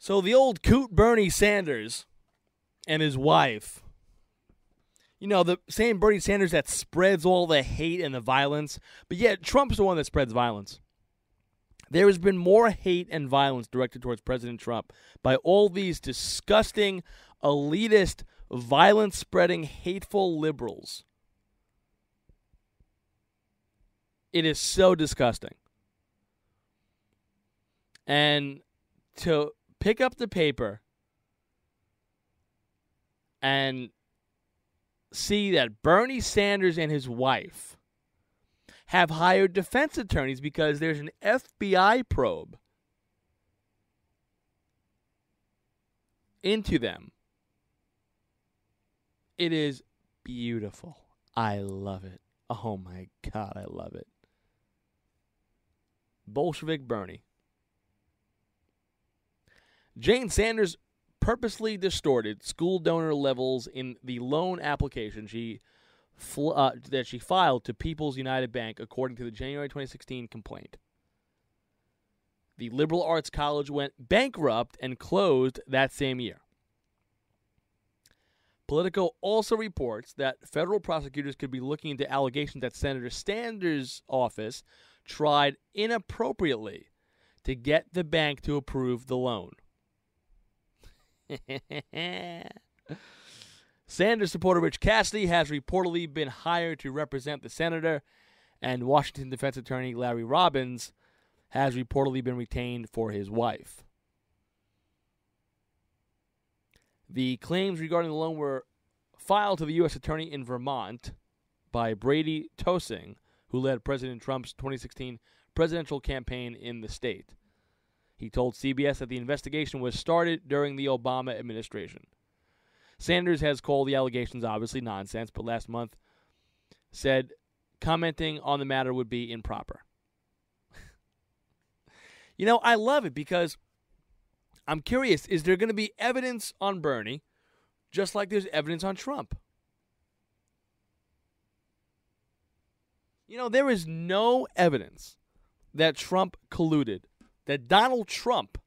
So the old coot Bernie Sanders and his wife, you know, the same Bernie Sanders that spreads all the hate and the violence, but yet Trump's the one that spreads violence. There has been more hate and violence directed towards President Trump by all these disgusting, elitist, violence-spreading, hateful liberals. It is so disgusting. And to pick up the paper and see that Bernie Sanders and his wife have hired defense attorneys because there's an FBI probe into them. It is beautiful. I love it. Oh my God, I love it. Bolshevik Bernie. Jane Sanders purposely distorted school donor levels in the loan application that she filed to People's United Bank, according to the January 2016 complaint. The liberal arts college went bankrupt and closed that same year. Politico also reports that federal prosecutors could be looking into allegations that Senator Sanders' office tried inappropriately to get the bank to approve the loan. Sanders supporter Rich Cassidy has reportedly been hired to represent the senator, and Washington defense attorney Larry Robbins has reportedly been retained for his wife. The claims regarding the loan were filed to the U.S. attorney in Vermont by Brady Tosing, who led President Trump's 2016 presidential campaign in the state. He told CBS that the investigation was started during the Obama administration. Sanders has called the allegations obviously nonsense, but last month said commenting on the matter would be improper. You know, I love it because I'm curious, is there going to be evidence on Bernie just like there's evidence on Trump? You know, there is no evidence that Trump colluded, that Donald Trump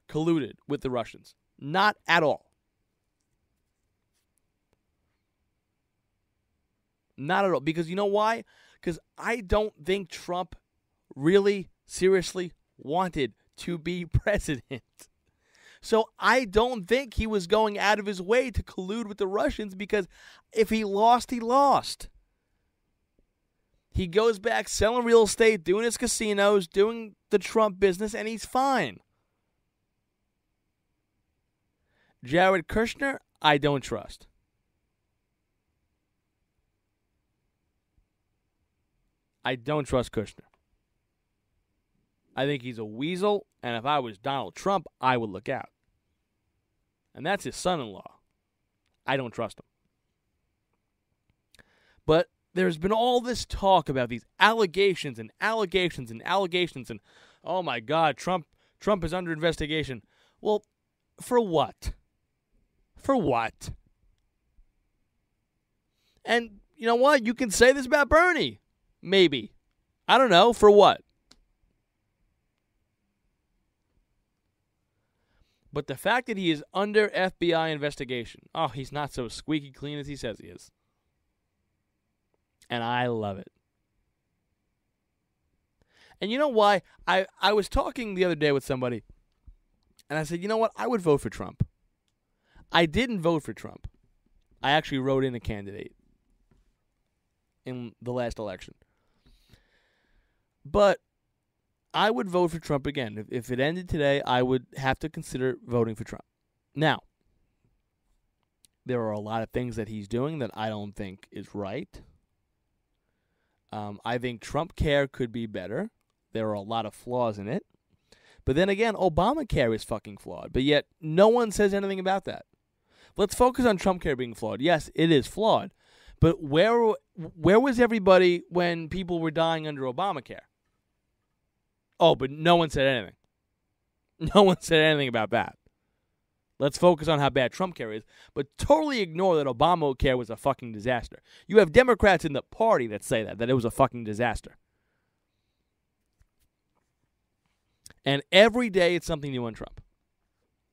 colluded with the Russians. Not at all. Not at all. Because you know why? Because I don't think Trump really, seriously wanted to be president. So I don't think he was going out of his way to collude with the Russians, because if he lost, he lost. He goes back selling real estate, doing his casinos, doing the Trump business, and he's fine. Jared Kushner, I don't trust. I don't trust Kushner. I think he's a weasel, and if I was Donald Trump, I would look out. And that's his son-in-law. I don't trust him. But there's been all this talk about these allegations and allegations and allegations, and oh my God, Trump is under investigation. Well, for what? For what? And you know what? You can say this about Bernie. Maybe. I don't know. For what? But the fact that he is under FBI investigation, oh, he's not so squeaky clean as he says he is. And I love it. And you know why? I was talking the other day with somebody, and I said, you know what? I would vote for Trump. I didn't vote for Trump. I actually wrote in a candidate in the last election. But I would vote for Trump again. If it ended today, I would have to consider voting for Trump. Now, there are a lot of things that he's doing that I don't think is right. I think Trump Care could be better. There are a lot of flaws in it. But then again, Obamacare is fucking flawed. But yet, no one says anything about that. Let's focus on Trump Care being flawed. Yes, it is flawed. But where was everybody when people were dying under Obamacare? Oh, but no one said anything. No one said anything about that. Let's focus on how bad Trump Care is, but totally ignore that Obamacare was a fucking disaster. You have Democrats in the party that say that it was a fucking disaster. And every day it's something new on Trump.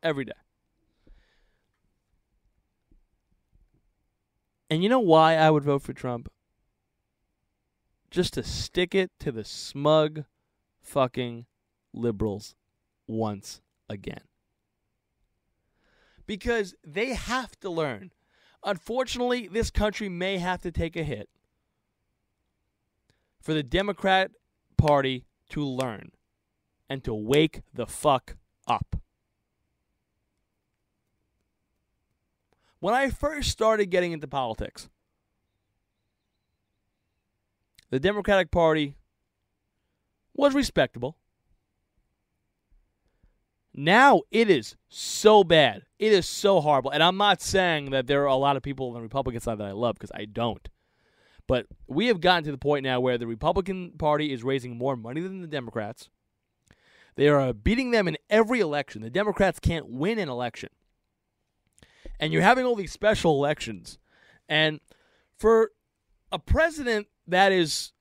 Every day. And you know why I would vote for Trump? Just to stick it to the smug fucking liberals once again. Because they have to learn. Unfortunately, this country may have to take a hit for the Democrat Party to learn and to wake the fuck up. When I first started getting into politics, the Democratic Party was respectable. Now it is so bad. It is so horrible. And I'm not saying that there are a lot of people on the Republican side that I love, because I don't. But we have gotten to the point now where the Republican Party is raising more money than the Democrats. They are beating them in every election. The Democrats can't win an election. And you're having all these special elections. And for a president that is,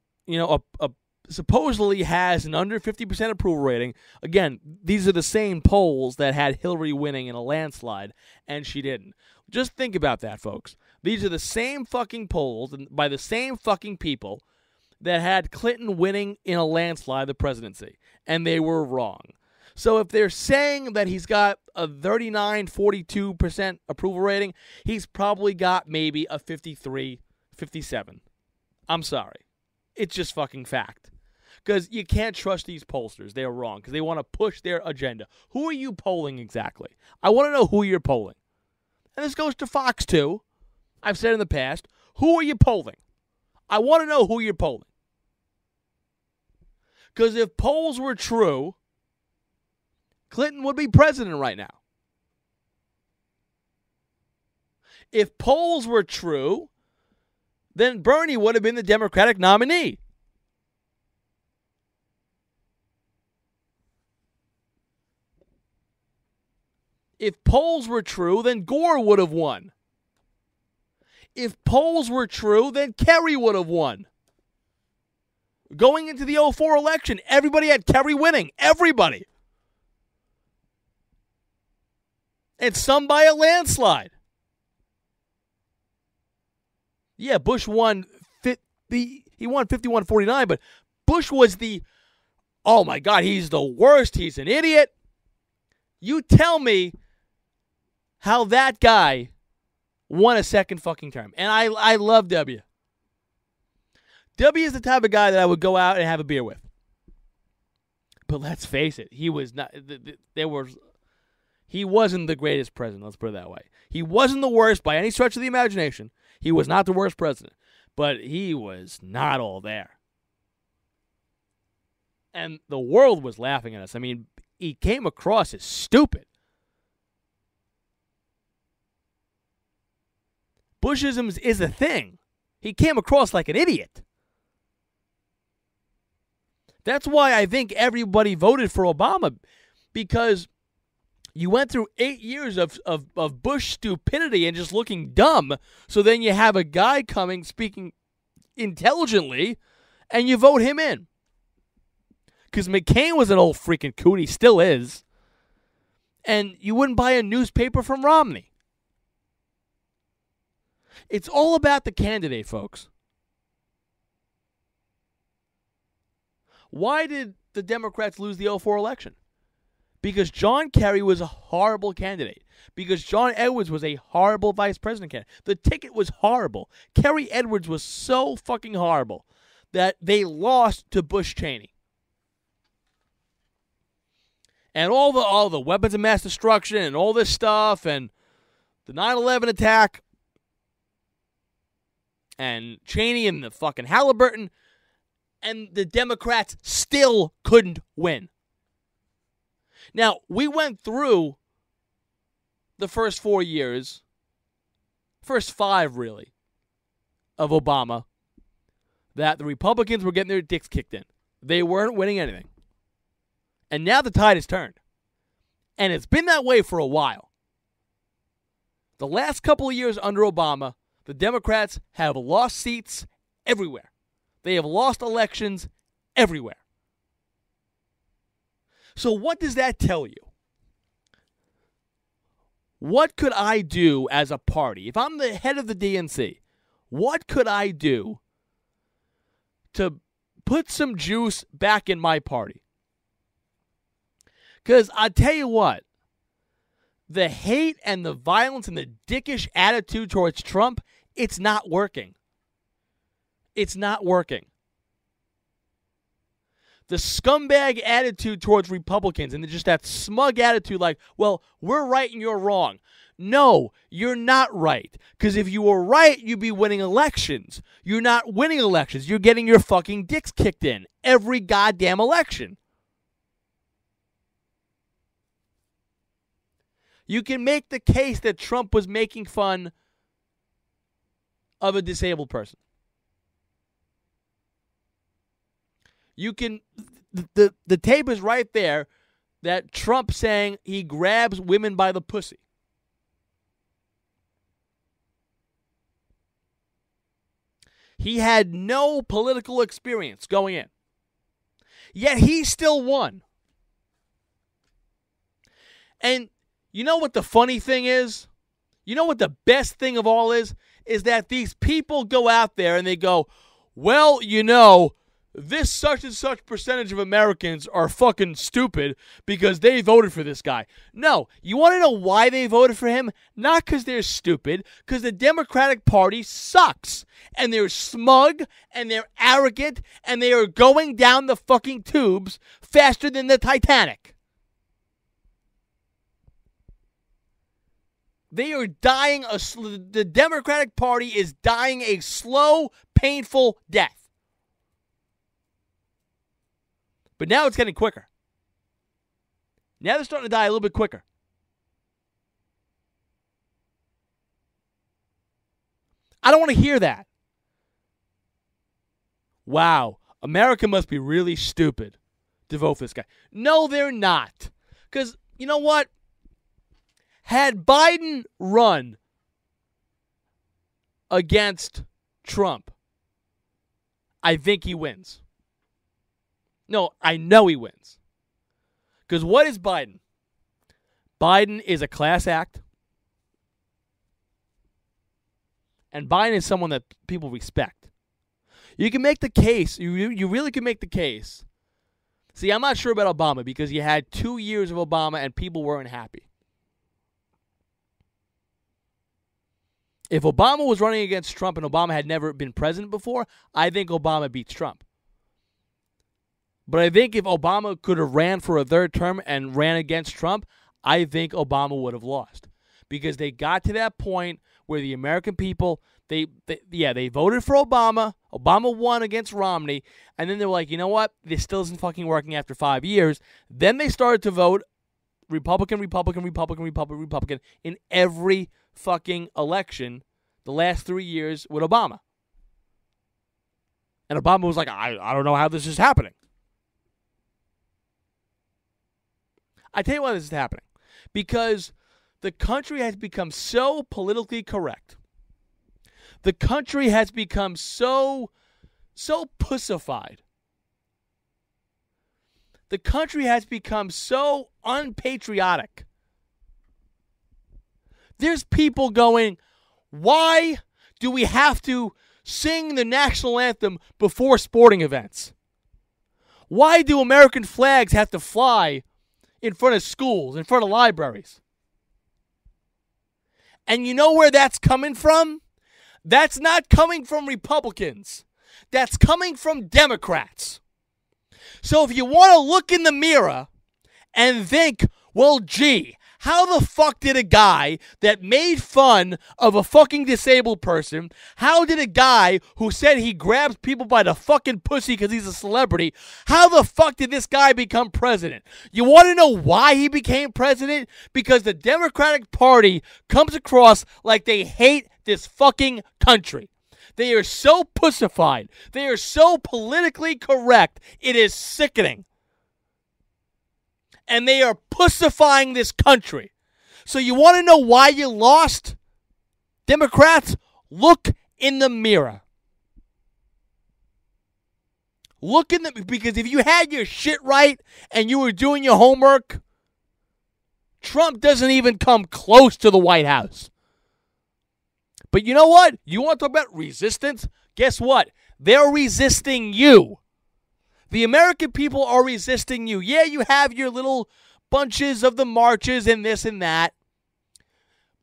supposedly has an under 50% approval rating. Again, these are the same polls that had Hillary winning in a landslide, and she didn't. Just think about that, folks. These are the same fucking polls by the same fucking people that had Clinton winning in a landslide the presidency, and they were wrong. So if they're saying that he's got a 42% approval rating, he's probably got maybe a 53, 57. I'm sorry. It's just fucking fact. Because you can't trust these pollsters. They're wrong because they want to push their agenda. Who are you polling exactly? I want to know who you're polling. And this goes to Fox, too. I've said in the past, who are you polling? I want to know who you're polling. Because if polls were true, Clinton would be president right now. If polls were true, then Bernie would have been the Democratic nominee. If polls were true, then Gore would have won. If polls were true, then Kerry would have won. Going into the 2004 election, everybody had Kerry winning. Everybody. And some by a landslide. Yeah, Bush won. He won 51-49, but Bush was oh my God, he's the worst. He's an idiot. You tell me how that guy won a second fucking term. And I love W. W is the type of guy that I would go out and have a beer with. But let's face it, he was not. He wasn't the greatest president. Let's put it that way. He wasn't the worst by any stretch of the imagination. He was not the worst president, but he was not all there. And the world was laughing at us. I mean, he came across as stupid. Bushism is a thing. He came across like an idiot. That's why I think everybody voted for Obama, because you went through 8 years of Bush stupidity and just looking dumb. So then you have a guy coming speaking intelligently, and you vote him in. Because McCain was an old freaking coot. He still is. And you wouldn't buy a newspaper from Romney. It's all about the candidate, folks. Why did the Democrats lose the 2004 election? Because John Kerry was a horrible candidate. Because John Edwards was a horrible vice president candidate. The ticket was horrible. Kerry Edwards was so fucking horrible that they lost to Bush Cheney. And all the weapons of mass destruction and all this stuff and the 9/11 attack and Cheney and the fucking Halliburton, and the Democrats still couldn't win. Now, we went through the first 4 years, first 5 really, of Obama, that the Republicans were getting their dicks kicked in. They weren't winning anything. And now the tide has turned. And it's been that way for a while. The last couple of years under Obama, the Democrats have lost seats everywhere. They have lost elections everywhere. So what does that tell you? what could I do as a party? If I'm the head of the DNC, what could I do to put some juice back in my party? Because I tell you what, the hate and the violence and the dickish attitude towards Trump, it's not working. It's not working. The scumbag attitude towards Republicans and just that smug attitude like, well, we're right and you're wrong. No, you're not right. Because if you were right, you'd be winning elections. You're not winning elections. You're getting your fucking dicks kicked in every goddamn election. You can make the case that Trump was making fun of a disabled person. You can, the tape is right there that Trump saying he grabs women by the pussy. He had no political experience going in. Yet he still won. And you know what the funny thing is? You know what the best thing of all is? Is that these people go out there and they go, well, you know, this such and such percentage of Americans are fucking stupid because they voted for this guy. No, you want to know why they voted for him? Not because they're stupid, because the Democratic Party sucks. And they're smug, and they're arrogant, and they are going down the fucking tubes faster than the Titanic. They are dying, the Democratic Party is dying a slow, painful death. But now it's getting quicker. Now they're starting to die a little bit quicker. I don't want to hear that. Wow, America must be really stupid to vote for this guy. No, they're not. Because, you know what? Had Biden run against Trump, I think he wins. No, I know he wins. Because what is Biden? Biden is a class act. And Biden is someone that people respect. You can make the case. You really can make the case. See, I'm not sure about Obama because you had 2 years of Obama and people weren't happy. If Obama was running against Trump and Obama had never been president before, I think Obama beats Trump. But I think if Obama could have ran for a third term and ran against Trump, I think Obama would have lost. Because they got to that point where the American people, they voted for Obama. Obama won against Romney. And then they were like, you know what? This still isn't fucking working after 5 years. Then they started to vote Republican in every fucking election the last 3 years with Obama. And Obama was like, I don't know how this is happening. I tell you why this is happening. Because the country has become so politically correct. The country has become so pussified. The country has become so unpatriotic. There's people going, why do we have to sing the national anthem before sporting events? Why do American flags have to fly in front of schools, in front of libraries? And you know where that's coming from? That's not coming from Republicans. That's coming from Democrats. So if you want to look in the mirror and think, well, gee, how the fuck did a guy that made fun of a fucking disabled person, how did a guy who said he grabs people by the fucking pussy because he's a celebrity, how the fuck did this guy become president? You want to know why he became president? Because the Democratic Party comes across like they hate this fucking country. They are so pussified. They are so politically correct. It is sickening. And they are pussifying this country. So you want to know why you lost? Democrats, look in the mirror. Because if you had your shit right and you were doing your homework, Trump doesn't even come close to the White House. But you know what? You want to talk about resistance? Guess what? They're resisting you. The American people are resisting you. Yeah, you have your little bunches of the marches and this and that.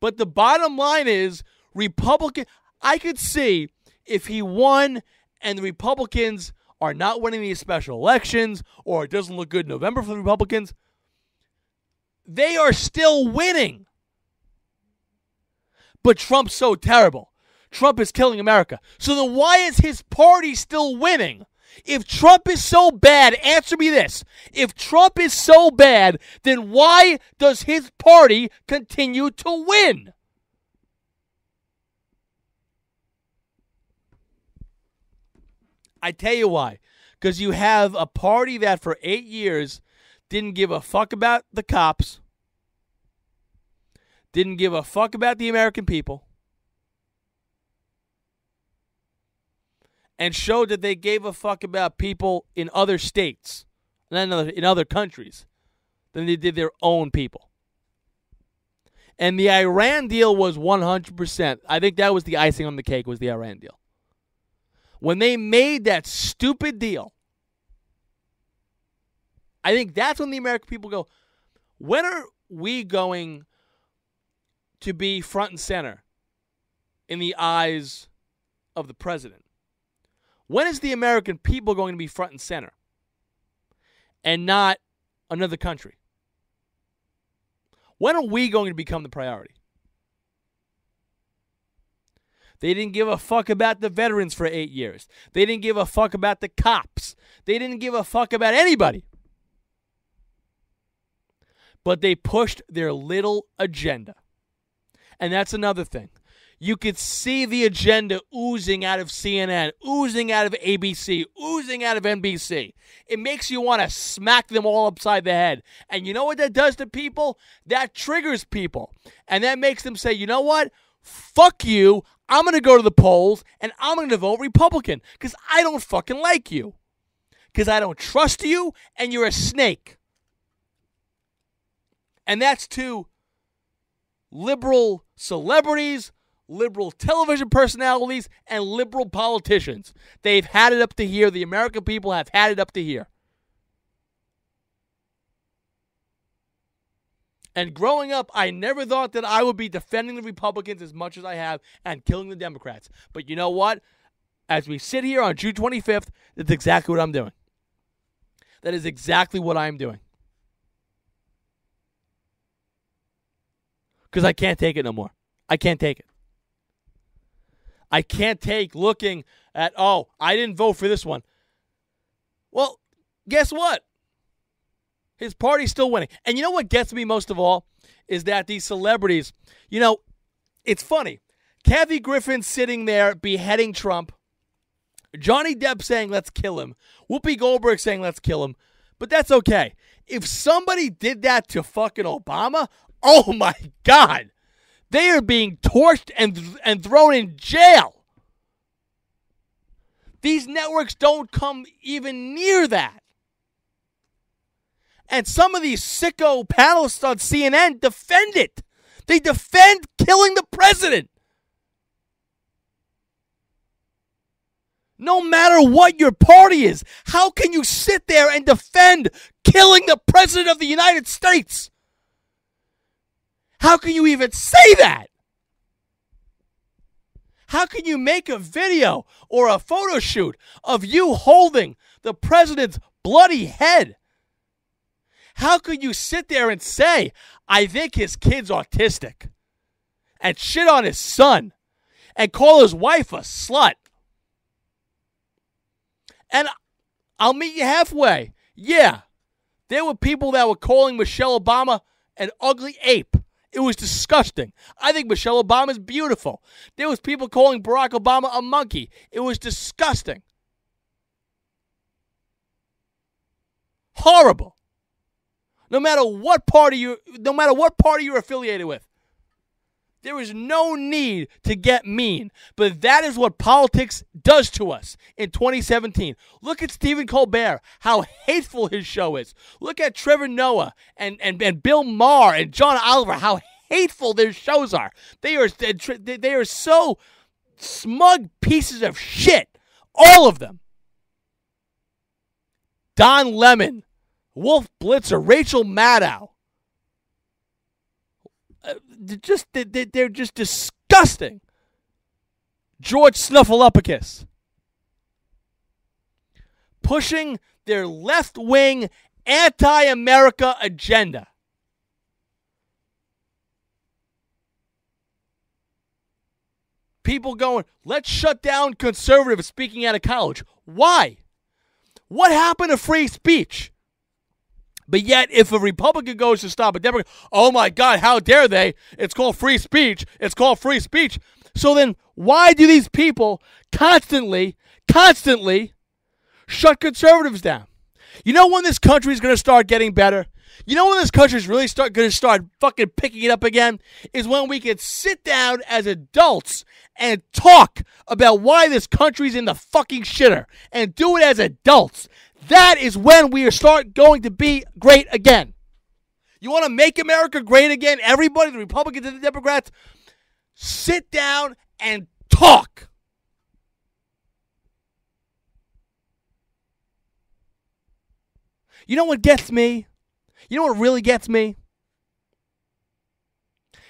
But the bottom line is, I could see if he won and the Republicans are not winning these special elections, or it doesn't look good in November for the Republicans, they are still winning. But Trump's so terrible. Trump is killing America. So then why is his party still winning? If Trump is so bad, answer me this. If Trump is so bad, then why does his party continue to win? I tell you why. Because you have a party that for 8 years didn't give a fuck about the cops, didn't give a fuck about the American people, and showed that they gave a fuck about people in other states, in other countries, than they did their own people. And the Iran deal was 100%. I think that was the icing on the cake, was the Iran deal. When they made that stupid deal, I think that's when the American people go, when are we going to be front and center in the eyes of the president? When is the American people going to be front and center and not another country? When are we going to become the priority? They didn't give a fuck about the veterans for 8 years. They didn't give a fuck about the cops. They didn't give a fuck about anybody. But they pushed their little agenda. And that's another thing. You could see the agenda oozing out of CNN, oozing out of ABC, oozing out of NBC. It makes you want to smack them all upside the head. And you know what that does to people? That triggers people. And that makes them say, you know what? Fuck you. I'm going to go to the polls and I'm going to vote Republican because I don't fucking like you. Because I don't trust you and you're a snake. And that's to liberal celebrities, liberal television personalities, and liberal politicians. They've had it up to here. The American people have had it up to here. And growing up, I never thought that I would be defending the Republicans as much as I have and killing the Democrats. But you know what? As we sit here on June 25th, that's exactly what I'm doing. That is exactly what I'm doing. Because I can't take it no more. I can't take it. I can't take looking at, oh, I didn't vote for this one. Well, guess what? His party's still winning. And you know what gets me most of all? Is that these celebrities, it's funny. Kathy Griffin sitting there beheading Trump. Johnny Depp saying, let's kill him. Whoopi Goldberg saying, let's kill him. But that's okay. If somebody did that to fucking Obama, oh my God. They are being torched and thrown in jail. These networks don't come even near that. And some of these sicko panelists on CNN defend it. They defend killing the president. No matter what your party is, how can you sit there and defend killing the president of the United States? How can you even say that? How can you make a video or a photo shoot of you holding the president's bloody head? How could you sit there and say, I think his kid's autistic, and shit on his son, and call his wife a slut? And I'll meet you halfway. Yeah, there were people that were calling Michelle Obama an ugly ape. It was disgusting. I think Michelle Obama is beautiful. There was people calling Barack Obama a monkey. It was disgusting. Horrible. No matter what party you're affiliated with. There is no need to get mean, but that is what politics does to us in 2017. Look at Stephen Colbert, how hateful his show is. Look at Trevor Noah and Bill Maher and John Oliver, how hateful their shows are. They are so smug pieces of shit, all of them. Don Lemon, Wolf Blitzer, Rachel Maddow. They're just disgusting. George Snuffleupagus. Pushing their left-wing anti-America agenda. People going, let's shut down conservatives speaking out of college. Why? What happened to free speech? But yet, if a Republican goes to stop a Democrat, oh my God, how dare they? It's called free speech. It's called free speech. So then, why do these people constantly shut conservatives down? You know when this country is going to start getting better? You know when this country is really going to start fucking picking it up again? Is when we can sit down as adults and talk about why this country's in the fucking shitter and do it as adults. That is when we start going to be great again. You want to make America great again? Everybody, the Republicans and the Democrats, sit down and talk. You know what gets me? You know what really gets me?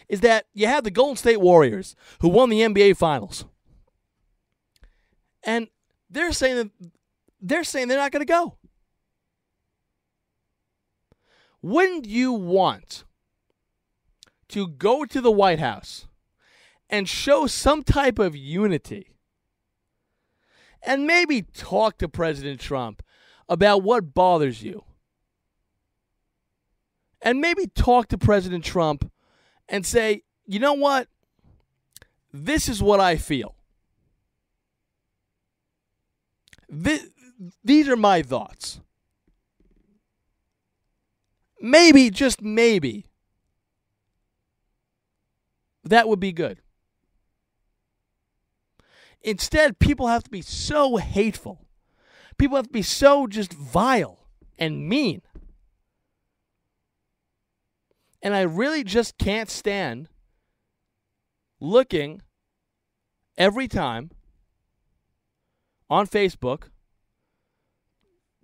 Is that you have the Golden State Warriors who won the NBA Finals. And they're saying they're not going to go. Wouldn't you want to go to the White House and show some type of unity and maybe talk to President Trump about what bothers you? And maybe talk to President Trump and say, you know what? This is what I feel. These are my thoughts. Maybe, just maybe, that would be good. Instead, people have to be so hateful. People have to be so just vile and mean. And I really just can't stand looking every time on Facebook,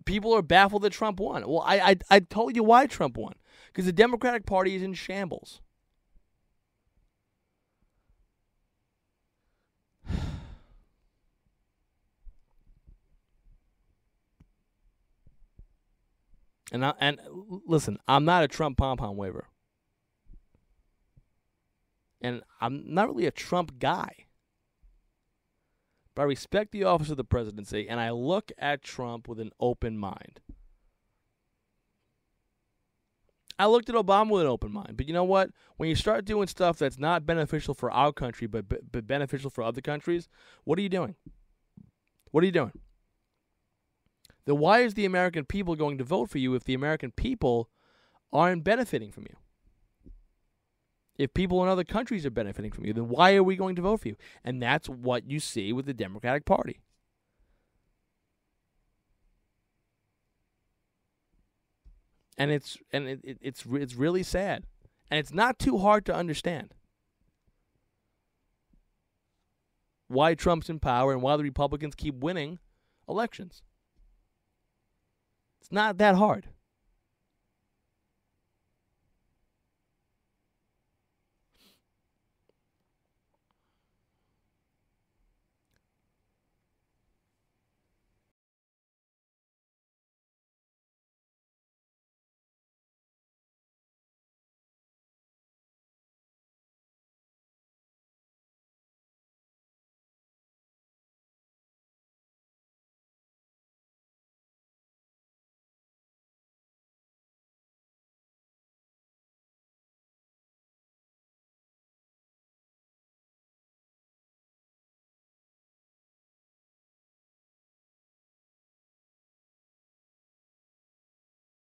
people are baffled that Trump won. Well, I told you why Trump won. Because the Democratic Party is in shambles. And listen, I'm not a Trump pom-pom waver. And I'm not really a Trump guy. But I respect the office of the presidency, and I look at Trump with an open mind. I looked at Obama with an open mind. But you know what? When you start doing stuff that's not beneficial for our country, but beneficial for other countries, what are you doing? What are you doing? Then why is the American people going to vote for you if the American people aren't benefiting from you? If people in other countries are benefiting from you, then why are we going to vote for you? And that's what you see with the Democratic Party. And it's really sad. And it's not too hard to understand why Trump's in power and why the Republicans keep winning elections. It's not that hard.